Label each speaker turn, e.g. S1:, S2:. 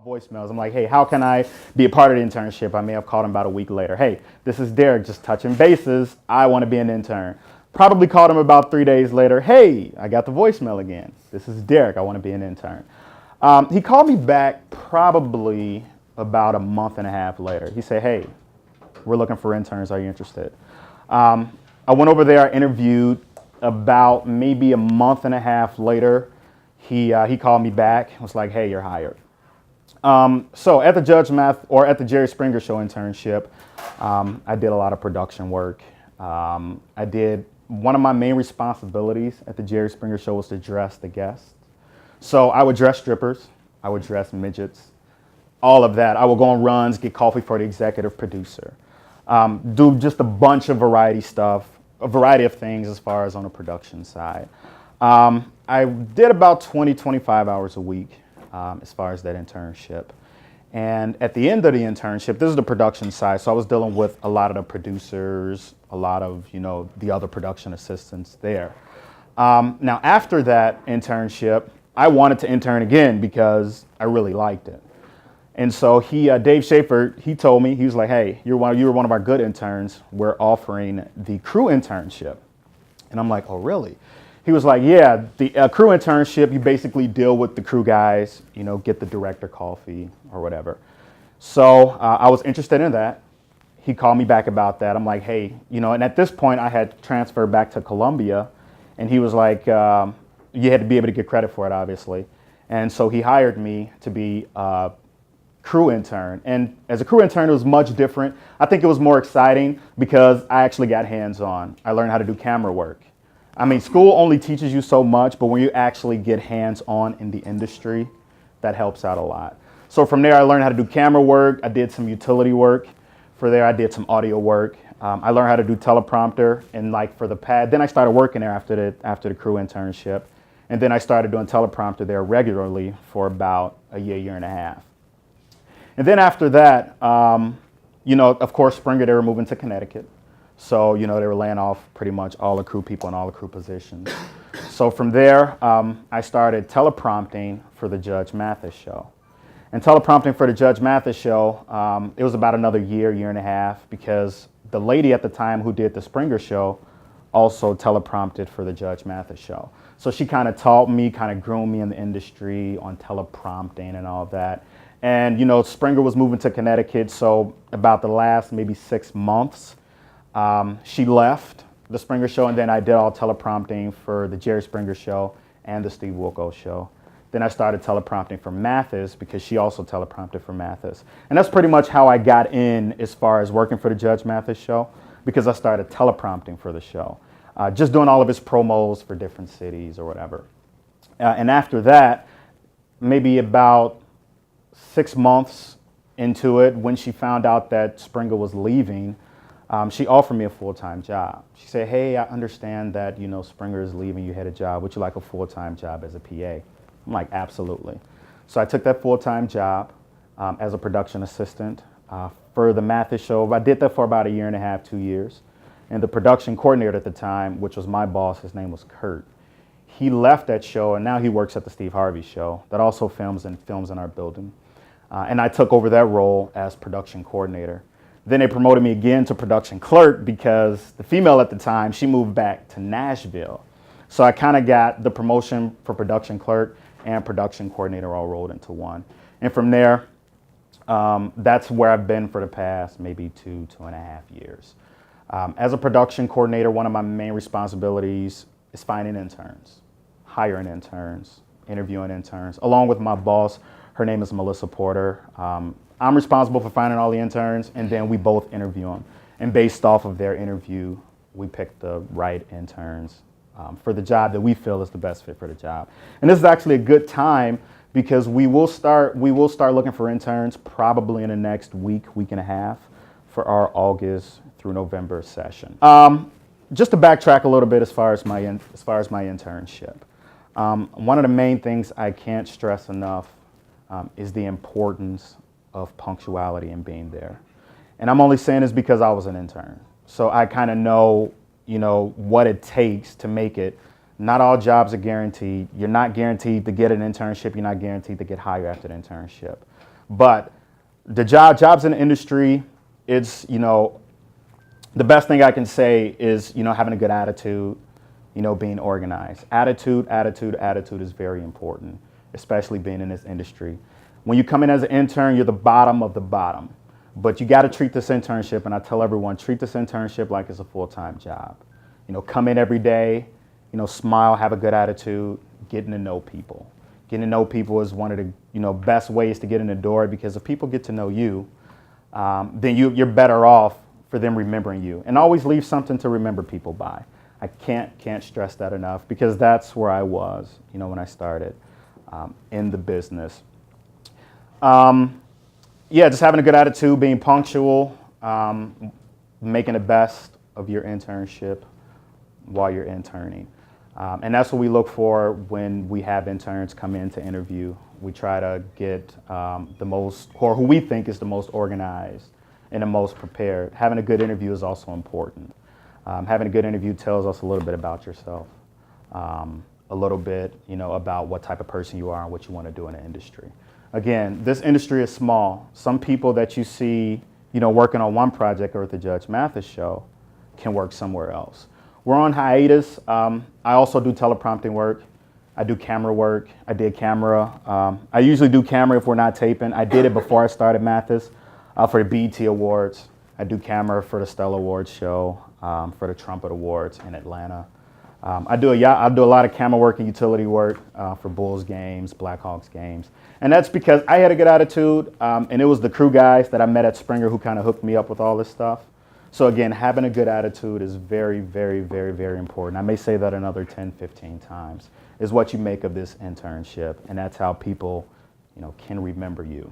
S1: voicemails. I'm like, hey, how can I be a part of the internship? I may have called him about a week later. Hey, this is Derrick, just touching bases. I want to be an intern. Probably called him about 3 days later. Hey, I got the voicemail again. This is Derrick. I want to be an intern. He called me back probably about a month and a half later. He said, hey, we're looking for interns. Are you interested? I went over there. I interviewed. About maybe a month and a half later, he called me back and was like, hey, you're hired. So at the at the Jerry Springer Show internship, I did a lot of production work. One of my main responsibilities at the Jerry Springer Show was to dress the guests. So I would dress strippers, I would dress midgets, all of that. I would go on runs, get coffee for the executive producer, do just a bunch of variety stuff. A variety of things as far as on the production side. I did about 25 hours a week as far as that internship. And at the end of the internship, this is the production side, so I was dealing with a lot of the producers, a lot of, the other production assistants there. Now, after that internship, I wanted to intern again because I really liked it. And so Dave Schaefer, he told me, he was like, hey, you were one of our good interns. We're offering the crew internship. And I'm like, oh, really? He was like, yeah, the crew internship, you basically deal with the crew guys, get the director coffee or whatever. So I was interested in that. He called me back about that. I'm like, hey, and at this point I had transferred back to Columbia. And he was like, you had to be able to get credit for it, obviously. And so he hired me to be crew intern. And as a crew intern, it was much different. I think it was more exciting because I actually got hands-on. I learned how to do camera work. I mean, school only teaches you so much, but when you actually get hands-on in the industry, that helps out a lot. So from there, I learned how to do camera work. I did some utility work. For there, I did some audio work. I learned how to do teleprompter and for the pad. Then I started working there after the crew internship. And then I started doing teleprompter there regularly for about a year and a half. And then after that, of course, Springer, they were moving to Connecticut. So, they were laying off pretty much all the crew people and all the crew positions. So from there, I started teleprompting for the Judge Mathis Show. And teleprompting for the Judge Mathis Show, it was about another year and a half, because the lady at the time who did the Springer Show also teleprompted for the Judge Mathis Show. So she kind of taught me, kind of groomed me in the industry on teleprompting and all of that. And, Springer was moving to Connecticut, so about the last maybe 6 months, she left the Springer Show, and then I did all teleprompting for the Jerry Springer Show and the Steve Wilkos Show. Then I started teleprompting for Mathis because she also teleprompted for Mathis. And that's pretty much how I got in as far as working for the Judge Mathis Show, because I started teleprompting for the show, just doing all of his promos for different cities or whatever. And after that, maybe about 6 months into it, when she found out that Springer was leaving, she offered me a full-time job. She said, hey, I understand that, Springer is leaving, you had a job. Would you like a full-time job as a PA? I'm like, absolutely. So I took that full-time job as a production assistant for the Mathis Show. I did that for about a year and a half, 2 years. And the production coordinator at the time, which was my boss, his name was Kurt. He left that show, and now he works at the Steve Harvey Show that also films in our building. And I took over that role as production coordinator. Then they promoted me again to production clerk because the female at the time, she moved back to Nashville. So I kind of got the promotion for production clerk and production coordinator all rolled into one. And from there, that's where I've been for the past maybe 2.5 years. As a production coordinator, one of my main responsibilities is finding interns, hiring interns, interviewing interns, along with my boss. Her name is Melissa Porter. I'm responsible for finding all the interns, and then we both interview them. And based off of their interview, we pick the right interns for the job that we feel is the best fit for the job. And this is actually a good time because we will start looking for interns probably in the next week and a half for our August through November session. Just to backtrack a little bit as far as my internship. One of the main things I can't stress enough is the importance of punctuality and being there. And I'm only saying this because I was an intern. So I kind of know, what it takes to make it. Not all jobs are guaranteed. You're not guaranteed to get an internship. You're not guaranteed to get hired after the internship. But the jobs in the industry, it's, the best thing I can say is, having a good attitude, being organized. Attitude is very important, especially being in this industry. When you come in as an intern, you're the bottom of the bottom. But you got to treat this internship, and I tell everyone, treat this internship like it's a full-time job. Come in every day, smile, have a good attitude, getting to know people. Getting to know people is one of the best ways to get in the door, because if people get to know you, then you're better off for them remembering you. And always leave something to remember people by. I can't stress that enough, because that's where I was, when I started in the business. Just having a good attitude, being punctual, making the best of your internship while you're interning. And that's what we look for when we have interns come in to interview. We try to get the most, or who we think is the most organized and the most prepared. Having a good interview is also important. Having a good interview tells us a little bit about yourself, a little bit, about what type of person you are and what you want to do in the industry. Again, this industry is small. Some people that you see, working on one project or at the Judge Mathis Show can work somewhere else. We're on hiatus. I also do teleprompting work. I do camera work. I did camera. I usually do camera if we're not taping. I did it before I started Mathis for the BET Awards. I do camera for the Stella Awards show, for the Trumpet Awards in Atlanta. I do a lot of camera work and utility work for Bulls games, Blackhawks games. And that's because I had a good attitude, and it was the crew guys that I met at Springer who kind of hooked me up with all this stuff. So again, having a good attitude is very, very, very, very important. I may say that another 10, 15 times, is what you make of this internship. And that's how people, can remember you.